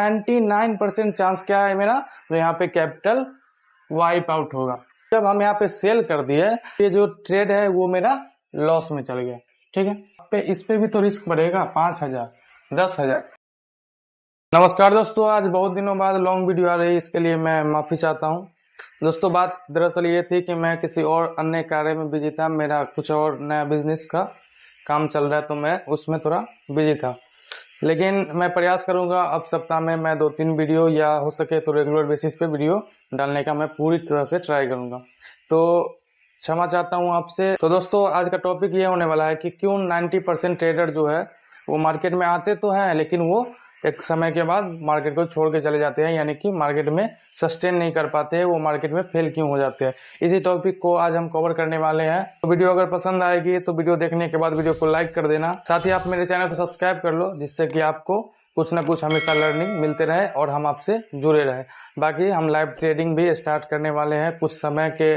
99% chance क्या है मेरा, तो यहाँ पे कैपिटल वाइप आउट होगा। जब हम यहाँ पे सेल कर दिए, ये जो ट्रेड है वो मेरा लॉस में चल गया। ठीक है, इस पे भी तो रिस्क बढ़ेगा, 5,000 10,000। नमस्कार दोस्तों, आज बहुत दिनों बाद लॉन्ग वीडियो आ रही है, इसके लिए मैं माफी चाहता हूँ। दोस्तों, बात दरअसल ये थी कि मैं किसी और अन्य कार्य में बिजी था, मेरा कुछ और नया बिजनेस का काम चल रहा है, तो मैं उसमें थोड़ा बिजी था। लेकिन मैं प्रयास करूंगा अब सप्ताह में मैं 2-3 वीडियो या हो सके तो रेगुलर बेसिस पे वीडियो डालने का मैं पूरी तरह से ट्राई करूंगा। तो क्षमा चाहता हूं आपसे। तो दोस्तों, आज का टॉपिक ये होने वाला है कि क्यों 90% ट्रेडर जो है वो मार्केट में आते तो हैं, लेकिन वो एक समय के बाद मार्केट को छोड़ के चले जाते हैं, यानी कि मार्केट में सस्टेन नहीं कर पाते हैं, वो मार्केट में फेल क्यों हो जाते हैं। इसी टॉपिक को आज हम कवर करने वाले हैं। तो वीडियो अगर पसंद आएगी तो वीडियो देखने के बाद वीडियो को लाइक कर देना, साथ ही आप मेरे चैनल को सब्सक्राइब कर लो, जिससे कि आपको कुछ ना कुछ हमेशा लर्निंग मिलते रहे और हम आपसे जुड़े रहे। बाकी हम लाइव ट्रेडिंग भी स्टार्ट करने वाले हैं, कुछ समय के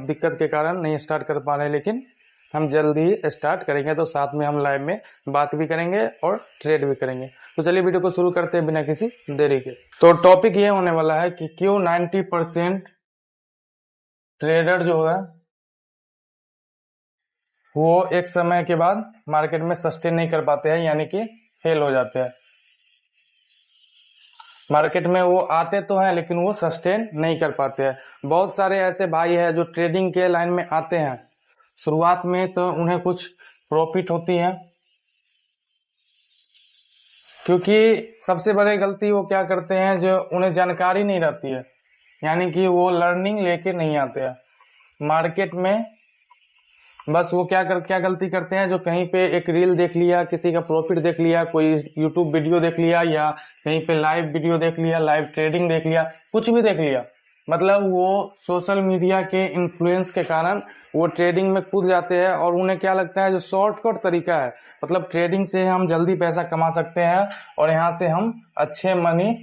दिक्कत के कारण नहीं स्टार्ट कर पा रहे, लेकिन हम जल्दी ही स्टार्ट करेंगे। तो साथ में हम लाइव में बात भी करेंगे और ट्रेड भी करेंगे। तो चलिए वीडियो को शुरू करते हैं बिना किसी देरी के। तो टॉपिक ये होने वाला है कि क्यों 90% ट्रेडर जो है वो एक समय के बाद मार्केट में सस्टेन नहीं कर पाते हैं, यानी कि फेल हो जाते हैं। मार्केट में वो आते तो हैं लेकिन वो सस्टेन नहीं कर पाते हैं। बहुत सारे ऐसे भाई हैं जो ट्रेडिंग के लाइन में आते हैं, शुरुआत में तो उन्हें कुछ प्रॉफिट होती है, क्योंकि सबसे बड़ी गलती वो क्या करते हैं, जो उन्हें जानकारी नहीं रहती है, यानी कि वो लर्निंग लेके नहीं आते हैं मार्केट में। बस वो क्या गलती करते हैं, जो कहीं पे एक रील देख लिया, किसी का प्रॉफिट देख लिया, कोई यूट्यूब वीडियो देख लिया, या कहीं पे लाइव वीडियो देख लिया, लाइव ट्रेडिंग देख लिया, कुछ भी देख लिया, मतलब वो सोशल मीडिया के इन्फ्लुएंस के कारण वो ट्रेडिंग में कूद जाते हैं। और उन्हें क्या लगता है, जो शॉर्टकट तरीका है, मतलब ट्रेडिंग से हम जल्दी पैसा कमा सकते हैं और यहाँ से हम अच्छे मनी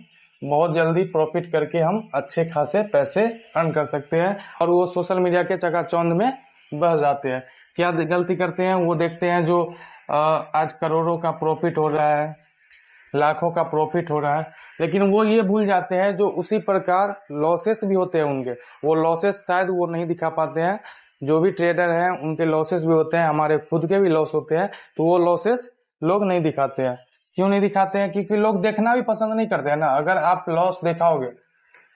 बहुत जल्दी प्रॉफिट करके हम अच्छे खासे पैसे अर्न कर सकते हैं, और वो सोशल मीडिया के चकाचौंध में बह जाते हैं। क्या गलती करते हैं, वो देखते हैं जो आज करोड़ों का प्रॉफिट हो रहा है, लाखों का प्रॉफिट हो रहा है, लेकिन वो ये भूल जाते हैं जो उसी प्रकार लॉसेस भी होते हैं उनके। वो लॉसेस शायद वो नहीं दिखा पाते हैं, जो भी ट्रेडर हैं उनके लॉसेस भी होते हैं, हमारे खुद के भी लॉस होते हैं, तो वो लॉसेस लोग नहीं दिखाते हैं। क्यों नहीं दिखाते हैं? क्योंकि लोग देखना भी पसंद नहीं करते हैं ना। अगर आप लॉस दिखाओगे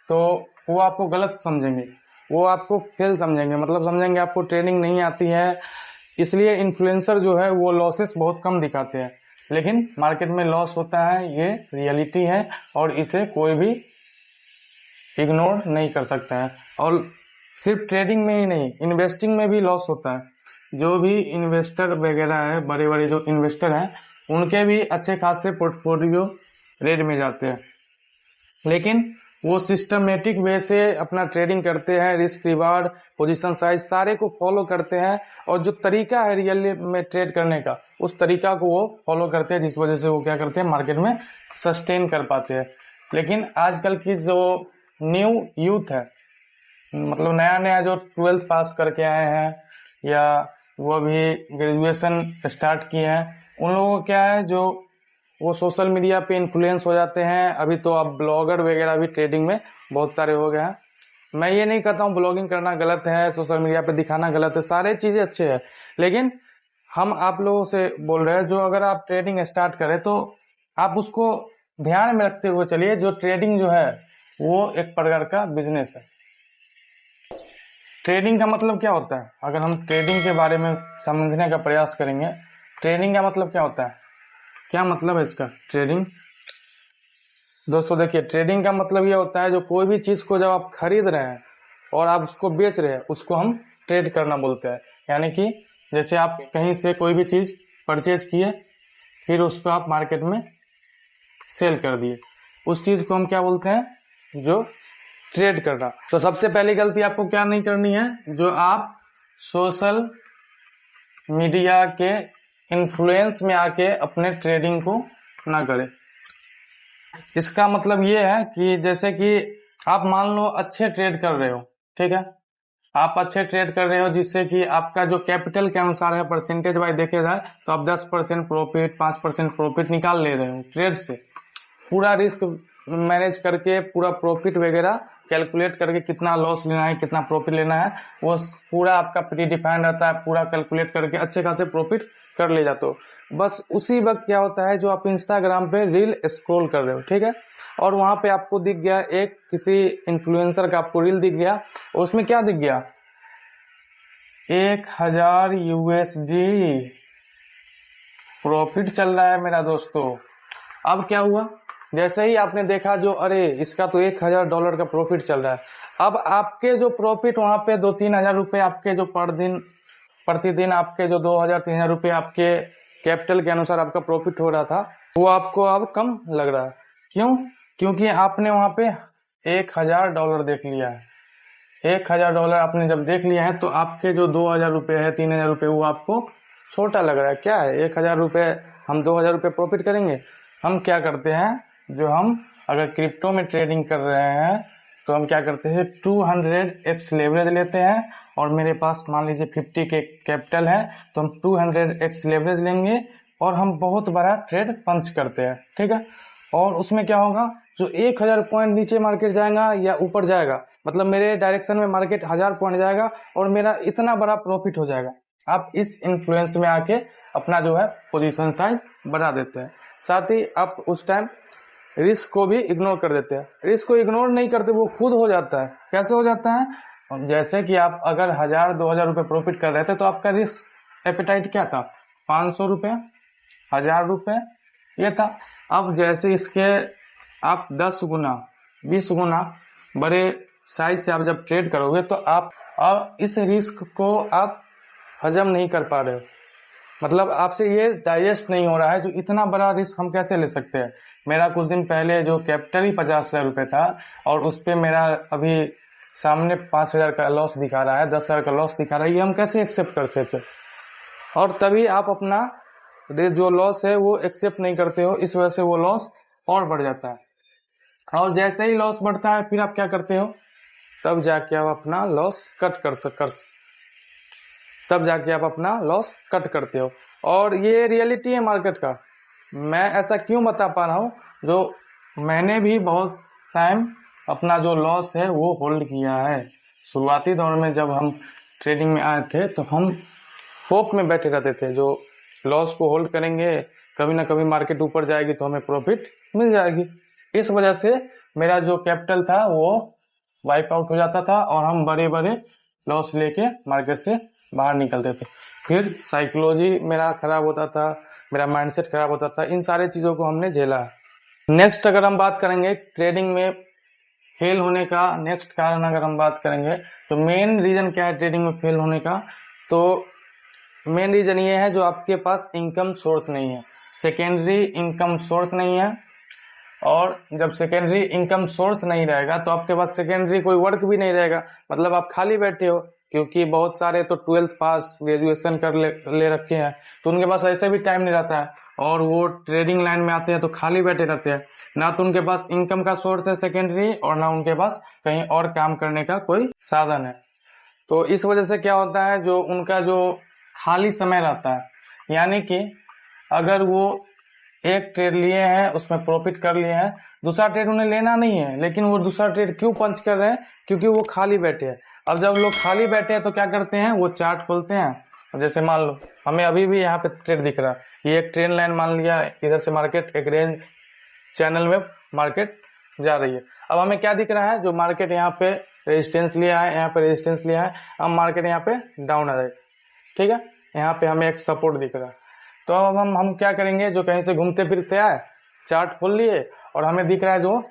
तो वो आपको गलत समझेंगे, वो आपको फेल समझेंगे, मतलब समझेंगे आपको ट्रेनिंग नहीं आती है। इसलिए इन्फ्लुएंसर जो है वो लॉसेस बहुत कम दिखाते हैं, लेकिन मार्केट में लॉस होता है, ये रियलिटी है और इसे कोई भी इग्नोर नहीं कर सकता है। और सिर्फ ट्रेडिंग में ही नहीं, इन्वेस्टिंग में भी लॉस होता है। जो भी इन्वेस्टर वगैरह है, बड़े बड़े जो इन्वेस्टर हैं, उनके भी अच्छे खासे पोर्टफोलियो रेड में जाते हैं, लेकिन वो सिस्टमेटिक वे से अपना ट्रेडिंग करते हैं, रिस्क रिवार्ड पोजीशन साइज सारे को फॉलो करते हैं, और जो तरीका है रियल में ट्रेड करने का, उस तरीका को वो फॉलो करते हैं, जिस वजह से वो क्या करते हैं, मार्केट में सस्टेन कर पाते हैं। लेकिन आजकल की जो न्यू यूथ है, मतलब नया नया जो 12th पास करके आए हैं या वो भी ग्रेजुएशन स्टार्ट किए हैं, उन लोगों को क्या है, जो वो सोशल मीडिया पे इन्फ्लुएंस हो जाते हैं। अभी तो अब ब्लॉगर वगैरह भी ट्रेडिंग में बहुत सारे हो गए हैं। मैं ये नहीं कहता हूँ ब्लॉगिंग करना गलत है, सोशल मीडिया पे दिखाना गलत है, सारे चीजें अच्छे हैं, लेकिन हम आप लोगों से बोल रहे हैं, जो अगर आप ट्रेडिंग स्टार्ट करें तो आप उसको ध्यान में रखते हुए चलिए। जो ट्रेडिंग जो है वो एक प्रकार का बिजनेस है। ट्रेडिंग का मतलब क्या होता है, अगर हम ट्रेडिंग के बारे में समझने का प्रयास करेंगे, ट्रेडिंग का मतलब क्या होता है, क्या मतलब है इसका ट्रेडिंग। दोस्तों देखिए, ट्रेडिंग का मतलब ये होता है, जो कोई भी चीज को जब आप खरीद रहे हैं और आप उसको बेच रहे हैं, उसको हम ट्रेड करना बोलते हैं। यानी कि जैसे आप कहीं से कोई भी चीज परचेज किए, फिर उसको आप मार्केट में सेल कर दिए, उस चीज को हम क्या बोलते हैं, जो ट्रेड करना। तो सबसे पहली गलती आपको क्या नहीं करनी है, जो आप सोशल मीडिया के इन्फ्लुएंस में आके अपने ट्रेडिंग को ना करें। इसका मतलब ये है कि जैसे कि आप मान लो अच्छे ट्रेड कर रहे हो, ठीक है, आप अच्छे ट्रेड कर रहे हो, जिससे कि आपका जो कैपिटल के अनुसार है, परसेंटेज वाइज देखे जाए तो आप 10% प्रॉफिट 5% प्रॉफिट निकाल ले रहे हो ट्रेड से। पूरा रिस्क मैनेज करके पूरा प्रॉफिट वगैरह कैलकुलेट करके कितना लॉस लेना है कितना प्रॉफिट लेना है वो पूरा आपका प्री डिफाइंड रहता है। पूरा कैलकुलेट करके अच्छे खासे प्रॉफिट कर ले जाते हो। बस उसी वक्त क्या होता है जो आप इंस्टाग्राम पे रील स्क्रॉल कर रहे हो, ठीक है, और वहां पे आपको दिख गया एक किसी इन्फ्लुएंसर का आपको रील दिख गया और उसमें क्या दिख गया, 1000 USD प्रॉफिट चल रहा है मेरा दोस्तों। अब क्या हुआ, जैसे ही आपने देखा जो अरे इसका तो $1000 का प्रॉफिट चल रहा है, अब आपके जो प्रॉफिट वहां पे 2-3 हजार रुपए आपके जो प्रतिदिन आपके जो 2000-3000 रुपए आपके कैपिटल के अनुसार आपका प्रॉफिट हो रहा था वो आपको अब कम लग रहा है। क्यों? क्योंकि आपने वहां पे $1000 देख लिया है। $1000 आपने जब देख लिया है तो आपके जो 2000 रुपए है 3000 रुपए वो आपको छोटा लग रहा है। क्या है 1000 रुपए, हम 2000 रुपए प्रॉफिट करेंगे। हम क्या करते हैं, जो हम अगर क्रिप्टो में ट्रेडिंग कर रहे हैं तो हम क्या करते हैं 200x लेवरेज लेते हैं और मेरे पास मान लीजिए 50 के कैपिटल है तो हम 200x लेवरेज लेंगे और हम बहुत बड़ा ट्रेड पंच करते हैं, ठीक है। और उसमें क्या होगा, जो 1000 पॉइंट नीचे मार्केट जाएगा या ऊपर जाएगा, मतलब मेरे डायरेक्शन में मार्केट 1000 पॉइंट जाएगा और मेरा इतना बड़ा प्रॉफिट हो जाएगा। आप इस इन्फ्लुएंस में आके अपना जो है पोजीशन साइज बढ़ा देते हैं। साथ ही आप उस टाइम रिस्क को भी इग्नोर कर देते हैं। रिस्क को इग्नोर नहीं करते, वो खुद हो जाता है। कैसे हो जाता है, जैसे कि आप अगर 1000-2000 रुपए प्रॉफिट कर रहे थे तो आपका रिस्क एपेटाइट क्या था, 500 रुपए, 1000 रुपए ये था। अब जैसे इसके आप 10 गुना 20 गुना बड़े साइज से आप जब ट्रेड करोगे तो आप अब इस रिस्क को आप हजम नहीं कर पा रहे हो, मतलब आपसे ये डाइजेस्ट नहीं हो रहा है। जो इतना बड़ा रिस्क हम कैसे ले सकते हैं। मेरा कुछ दिन पहले जो कैपिटल ही 50,000 रुपये था और उस पर मेरा अभी सामने 5,000 का लॉस दिखा रहा है, 10,000 का लॉस दिखा रहा है, ये हम कैसे एक्सेप्ट कर सकते। और तभी आप अपना जो लॉस है वो एक्सेप्ट नहीं करते हो, इस वजह से वो लॉस और बढ़ जाता है। और जैसे ही लॉस बढ़ता है फिर आप क्या करते हो, तब जाके आप अपना लॉस कट करते हो। और ये रियलिटी है मार्केट का। मैं ऐसा क्यों बता पा रहा हूँ, जो मैंने भी बहुत टाइम अपना जो लॉस है वो होल्ड किया है। शुरुआती दौर में जब हम ट्रेडिंग में आए थे तो हम होप में बैठे रहते थे, जो लॉस को होल्ड करेंगे, कभी ना कभी मार्केट ऊपर जाएगी तो हमें प्रॉफिट मिल जाएगी। इस वजह से मेरा जो कैपिटल था वो वाइप आउट हो जाता था और हम बड़े बड़े लॉस लेके मार्केट से बाहर निकलते थे। फिर साइकोलॉजी मेरा खराब होता था, मेरा माइंडसेट खराब होता था। इन सारे चीज़ों को हमने झेला। नेक्स्ट अगर हम बात करेंगे ट्रेडिंग में फेल होने का, नेक्स्ट कारण अगर हम बात करेंगे तो मेन रीज़न क्या है ट्रेडिंग में फेल होने का, तो मेन रीज़न ये है जो आपके पास इनकम सोर्स नहीं है, सेकेंडरी इनकम सोर्स नहीं है। और जब सेकेंडरी इनकम सोर्स नहीं रहेगा तो आपके पास सेकेंडरी कोई वर्क भी नहीं रहेगा, मतलब आप खाली बैठे हो। क्योंकि बहुत सारे तो 12th पास ग्रेजुएशन कर ले रखे हैं तो उनके पास ऐसे भी टाइम नहीं रहता है और वो ट्रेडिंग लाइन में आते हैं तो खाली बैठे रहते हैं। ना तो उनके पास इनकम का सोर्स है सेकेंडरी और ना उनके पास कहीं और काम करने का कोई साधन है। तो इस वजह से क्या होता है, जो उनका जो खाली समय रहता है, यानी कि अगर वो एक ट्रेड लिए हैं उसमें प्रॉफिट कर लिए हैं, दूसरा ट्रेड उन्हें लेना नहीं है, लेकिन वो दूसरा ट्रेड क्यों पंच कर रहे हैं, क्योंकि वो खाली बैठे हैं। अब जब लोग खाली बैठे हैं तो क्या करते हैं, वो चार्ट खोलते हैं। जैसे मान लो हमें अभी भी यहाँ पे ट्रेड दिख रहा है, ये एक ट्रेंड लाइन मान लिया, इधर से मार्केट एक रेंज चैनल में मार्केट जा रही है। अब हमें क्या दिख रहा है, जो मार्केट यहाँ पे रेजिस्टेंस लिया है, यहाँ पे रेजिस्टेंस लिया है, अब मार्केट यहाँ पे डाउन आ जाएगा, ठीक है। यहाँ पे हमें एक सपोर्ट दिख रहा है। तो अब हम क्या करेंगे, जो कहीं से घूमते फिरते आए, चार्ट खोल लिए और हमें दिख रहा है जो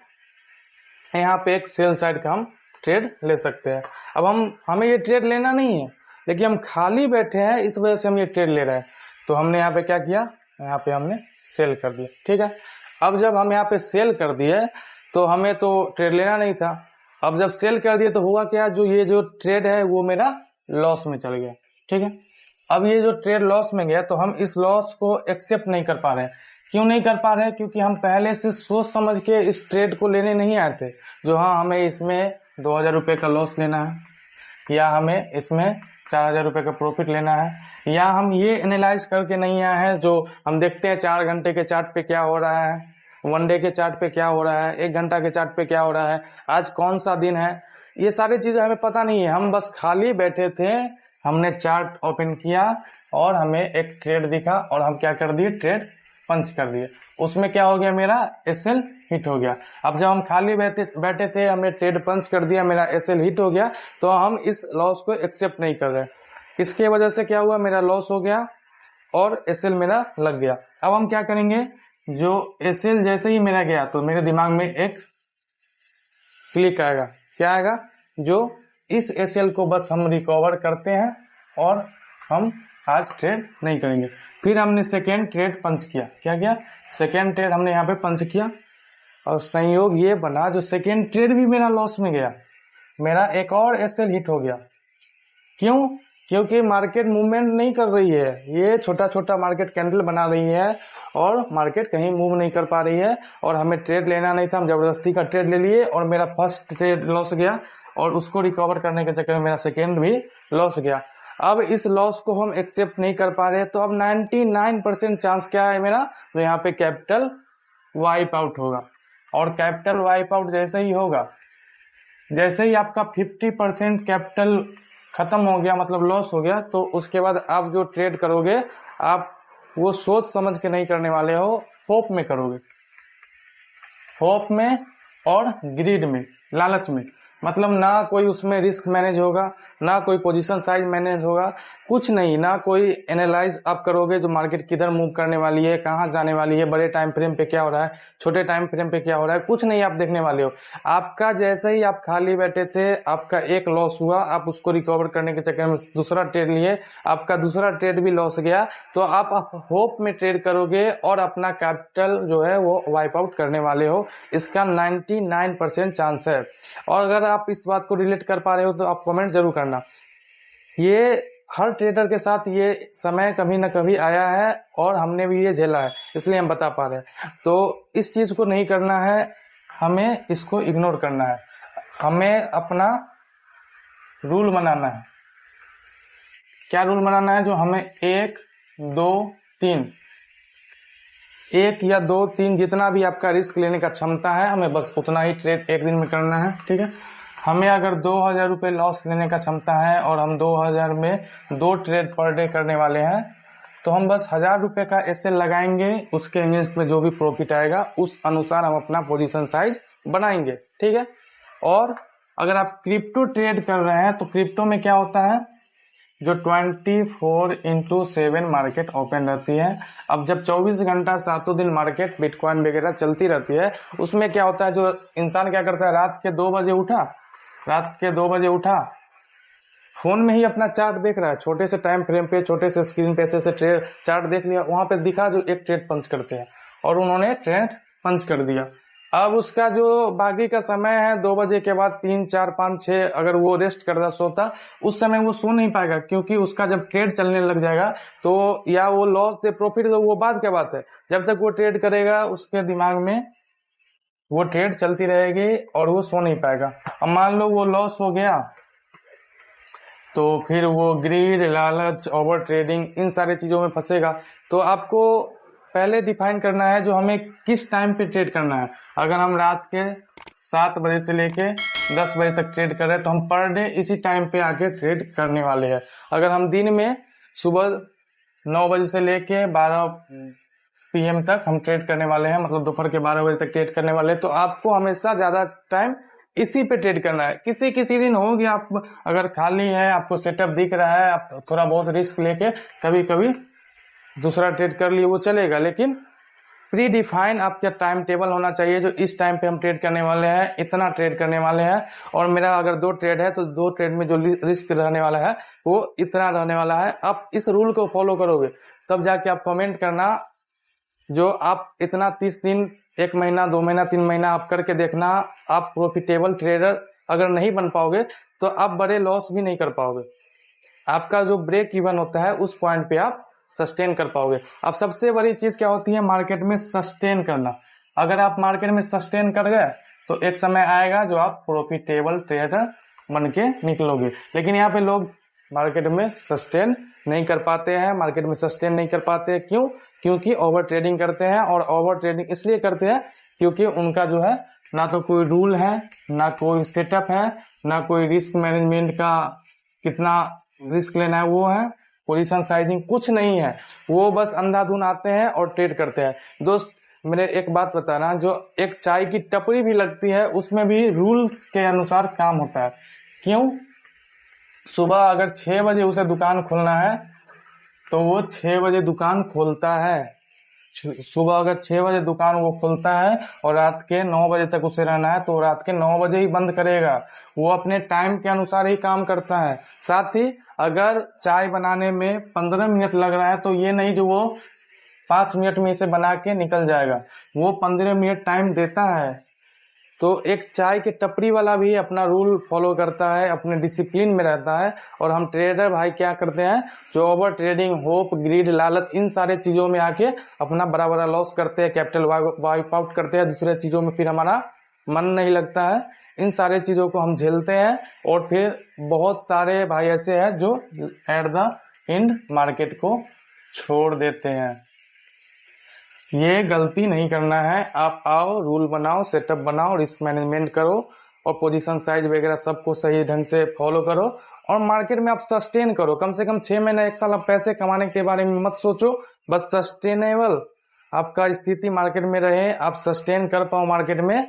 यहाँ पे एक सेल साइड का हम ट्रेड ले सकते हैं। अब हमें ये ट्रेड लेना नहीं है, लेकिन हम खाली बैठे हैं, इस वजह से हम ये ट्रेड ले रहे हैं। तो हमने यहाँ पे क्या किया, यहाँ पे हमने सेल कर दिया, ठीक है। अब जब हम यहाँ पे सेल कर दिए तो हमें तो ट्रेड लेना नहीं था। अब जब सेल कर दिए तो हुआ क्या, जो ये जो ट्रेड है वो मेरा लॉस में चल गया, ठीक है। अब ये जो ट्रेड लॉस में गया तो हम इस लॉस को एक्सेप्ट नहीं कर पा रहे हैं। क्यों नहीं कर पा रहे हैं, क्योंकि हम पहले से सोच समझ के इस ट्रेड को लेने नहीं आए थे। जो हाँ हमें इसमें 2000 रुपये का लॉस लेना है, या हमें इसमें 4000 रुपये का प्रॉफिट लेना है, या हम ये एनालाइज करके नहीं आए हैं जो हम देखते हैं 4 घंटे के चार्ट पे क्या हो रहा है, वन डे के चार्ट पे क्या हो रहा है, 1 घंटा के चार्ट पे क्या हो रहा है, आज कौन सा दिन है, ये सारी चीजें हमें पता नहीं है। हम बस खाली बैठे थे, हमने चार्ट ओपन किया और हमें एक ट्रेड दिखा और हम क्या कर दिए, ट्रेड पंच कर दिए। उसमें क्या हो गया, मेरा एसएल हिट हो गया। अब जब हम खाली बैठे थे, हमने ट्रेड पंच कर दिया, मेरा एसएल हिट हो गया, तो हम इस लॉस को एक्सेप्ट नहीं कर रहे। इसके वजह से क्या हुआ, मेरा लॉस हो गया और एसएल मेरा लग गया। अब हम क्या करेंगे, जो एसएल जैसे ही मेरा गया तो मेरे दिमाग में एक क्लिक आएगा, क्या आएगा, जो इस एसएल को बस हम रिकवर करते हैं और हम आज ट्रेड नहीं करेंगे। फिर हमने सेकेंड ट्रेड पंच किया, क्या किया, सेकेंड ट्रेड हमने यहाँ पे पंच किया और संयोग ये बना जो सेकेंड ट्रेड भी मेरा लॉस में गया, मेरा एक और एसएल हिट हो गया। क्यों, क्योंकि मार्केट मूवमेंट नहीं कर रही है, ये छोटा छोटा मार्केट कैंडल बना रही है और मार्केट कहीं मूव नहीं कर पा रही है और हमें ट्रेड लेना नहीं था, हम जबरदस्ती का ट्रेड ले लिए और मेरा फर्स्ट ट्रेड लॉस गया और उसको रिकवर करने के चक्कर में मेरा सेकेंड भी लॉस गया। अब इस लॉस को हम एक्सेप्ट नहीं कर पा रहे, तो अब 99% चांस क्या है मेरा, तो यहाँ पे कैपिटल वाइप आउट होगा। और कैपिटल वाइप आउट जैसे ही होगा, जैसे ही आपका 50% कैपिटल खत्म हो गया, मतलब लॉस हो गया, तो उसके बाद आप जो ट्रेड करोगे आप वो सोच समझ के नहीं करने वाले हो, होप में करोगे, होप में और ग्रीड में, लालच में। मतलब ना कोई उसमें रिस्क मैनेज होगा, ना कोई पोजीशन साइज मैनेज होगा, कुछ नहीं, ना कोई एनालाइज आप करोगे जो मार्केट किधर मूव करने वाली है, कहाँ जाने वाली है, बड़े टाइम फ्रेम पे क्या हो रहा है, छोटे टाइम फ्रेम पे क्या हो रहा है, कुछ नहीं आप देखने वाले हो। आपका जैसे ही आप खाली बैठे थे, आपका एक लॉस हुआ, आप उसको रिकवर करने के चक्कर में दूसरा ट्रेड लिए, आपका दूसरा ट्रेड भी लॉस गया, तो आप होप में ट्रेड करोगे और अपना कैपिटल जो है वो वाइप आउट करने वाले हो। इसका 99% चांस है। और अगर आप इस बात को रिलेट कर पा रहे हो तो आप कमेंट जरूर करना। ये हर ट्रेडर के साथ ये समय कभी ना कभी आया है और हमने भी ये झेला है, इसलिए हम बता पा रहे हैं। तो इस चीज को नहीं करना है, हमें इसको इग्नोर करना है, हमें अपना रूल बनाना है। क्या रूल बनाना है, जो हमें 1 2 3 1 या 2 3 जितना भी आपका रिस्क लेने का क्षमता है, हमें बस उतना ही ट्रेड एक दिन में करना है, ठीक है। हमें अगर 2000 रुपये लॉस लेने का क्षमता है और हम 2000 में 2 ट्रेड पर डे करने वाले हैं, तो हम बस 1000 रुपये का एसएल लगाएंगे, उसके अगेंस्ट में जो भी प्रॉफिट आएगा उस अनुसार हम अपना पोजीशन साइज बनाएंगे, ठीक है। और अगर आप क्रिप्टो ट्रेड कर रहे हैं तो क्रिप्टो में क्या होता है, जो 24/7 मार्केट ओपन रहती है। अब जब 24 घंटा 7 दिन मार्केट बिटकॉइन वगैरह चलती रहती है, उसमें क्या होता है, जो इंसान क्या करता है, रात के 2 बजे उठा, फोन में ही अपना चार्ट देख रहा है, छोटे से टाइम फ्रेम पे, छोटे से स्क्रीन पे ऐसे ट्रेड चार्ट देख लिया, वहां पे दिखा जो एक ट्रेड पंच करते हैं और उन्होंने ट्रेड पंच कर दिया। अब उसका जो बाकी का समय है 2 बजे के बाद 3 4 5 6, अगर वो रेस्ट करता सोता, उस समय वो सो नहीं पाएगा, क्योंकि उसका जब ट्रेड चलने लग जाएगा तो या वो लॉस दे प्रॉफिट दे, वो बाद की बात है। जब तक वो ट्रेड करेगा उसके दिमाग में वो ट्रेड चलती रहेगी और वो सो नहीं पाएगा। अब मान लो वो लॉस हो गया, तो फिर वो ग्रीड, लालच, ओवर ट्रेडिंग, इन सारी चीजों में फंसेगा। तो आपको पहले डिफाइन करना है जो हमें किस टाइम पे ट्रेड करना है। अगर हम रात के 7 बजे से लेके 10 बजे तक ट्रेड कर रहे हैं, तो हम पर डे इसी टाइम पे आके ट्रेड करने वाले हैं। अगर हम दिन में सुबह 9 बजे से लेके 12 PM तक हम ट्रेड करने वाले हैं, मतलब दोपहर के 12 बजे तक ट्रेड करने वाले हैं, तो आपको हमेशा ज्यादा टाइम इसी पे ट्रेड करना है। किसी किसी दिन हो गया, आप अगर खाली है, आपको सेटअप दिख रहा है, आप थोड़ा बहुत रिस्क लेके कभी कभी दूसरा ट्रेड कर लिए, वो चलेगा, लेकिन प्री डिफाइन आपका टाइम टेबल होना चाहिए, जो इस टाइम पे हम ट्रेड करने वाले हैं, इतना ट्रेड करने वाले हैं। और मेरा अगर 2 ट्रेड है तो 2 ट्रेड में जो रिस्क रहने वाला है वो इतना रहने वाला है। आप इस रूल को फॉलो करोगे तब जाके आप कमेंट करना, जो आप इतना 30 दिन, 1 महीना, 2 महीना, 3 महीना आप करके देखना, आप प्रॉफिटेबल ट्रेडर अगर नहीं बन पाओगे तो आप बड़े लॉस भी नहीं कर पाओगे। आपका जो ब्रेक इवन होता है उस पॉइंट पे आप सस्टेन कर पाओगे। अब सबसे बड़ी चीज क्या होती है मार्केट में, सस्टेन करना। अगर आप मार्केट में सस्टेन कर गए तो एक समय आएगा जो आप प्रॉफिटेबल ट्रेडर बन के निकलोगे। लेकिन यहाँ पे लोग मार्केट में सस्टेन नहीं कर पाते हैं, मार्केट में सस्टेन नहीं कर पाते। क्यों? क्योंकि ओवर ट्रेडिंग करते हैं, और ओवर ट्रेडिंग इसलिए करते हैं क्योंकि उनका जो है ना तो कोई रूल है, ना कोई सेटअप है, ना कोई रिस्क मैनेजमेंट का कितना रिस्क लेना है वो है, पोजीशन साइजिंग कुछ नहीं है। वो बस अंधाधुन आते हैं और ट्रेड करते हैं। दोस्त मेरे एक बात बताना, जो एक चाय की टपरी भी लगती है उसमें भी रूल्स के अनुसार काम होता है। क्यों? सुबह अगर 6 बजे उसे दुकान खोलना है तो वो 6 बजे दुकान खोलता है। सुबह अगर 6 बजे दुकान वो खोलता है और रात के 9 बजे तक उसे रहना है तो रात के 9 बजे ही बंद करेगा। वो अपने टाइम के अनुसार ही काम करता है। साथ ही अगर चाय बनाने में 15 मिनट लग रहा है तो ये नहीं जो वो 5 मिनट में इसे बना के निकल जाएगा, वो 15 मिनट टाइम देता है। तो एक चाय के टपरी वाला भी अपना रूल फॉलो करता है, अपने डिसिप्लिन में रहता है। और हम ट्रेडर भाई क्या करते हैं, जो ओवर ट्रेडिंग, होप, ग्रीड, लालच, इन सारे चीजों में आके अपना बड़ा बड़ा लॉस करते हैं, कैपिटल वाइप आउट करते हैं, दूसरे चीजों में फिर हमारा मन नहीं लगता है। इन सारे चीजों को हम झेलते हैं और फिर बहुत सारे भाई ऐसे हैं जो एट द एंड मार्केट को छोड़ देते हैं। ये गलती नहीं करना है। आप आओ, रूल बनाओ, सेटअप बनाओ, रिस्क मैनेजमेंट करो और पोजीशन साइज वगैरह सबको सही ढंग से फॉलो करो और मार्केट में आप सस्टेन करो। कम से कम 6 महीने 1 साल आप पैसे कमाने के बारे में मत सोचो, बस सस्टेनेबल आपका स्थिति मार्केट में रहे, आप सस्टेन कर पाओ मार्केट में,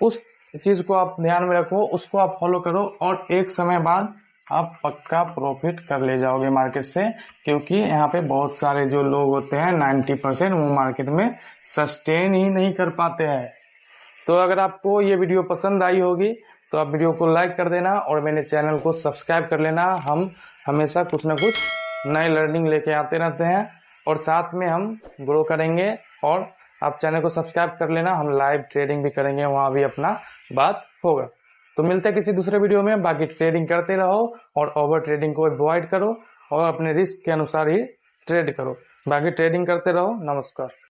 उस चीज को आप ध्यान में रखो, उसको आप फॉलो करो और एक समय बाद आप पक्का प्रॉफिट कर ले जाओगे मार्केट से। क्योंकि यहाँ पे बहुत सारे जो लोग होते हैं 90% वो मार्केट में सस्टेन ही नहीं कर पाते हैं। तो अगर आपको ये वीडियो पसंद आई होगी तो आप वीडियो को लाइक कर देना और मेरे चैनल को सब्सक्राइब कर लेना। हम हमेशा कुछ ना कुछ नए लर्निंग लेके आते रहते हैं और साथ में हम ग्रो करेंगे। और आप चैनल को सब्सक्राइब कर लेना, हम लाइव ट्रेडिंग भी करेंगे, वहाँ भी अपना बात होगा। तो मिलते हैं किसी दूसरे वीडियो में। बाकी ट्रेडिंग करते रहो और ओवर ट्रेडिंग को अवॉइड करो और अपने रिस्क के अनुसार ही ट्रेड करो। बाकी ट्रेडिंग करते रहो। नमस्कार।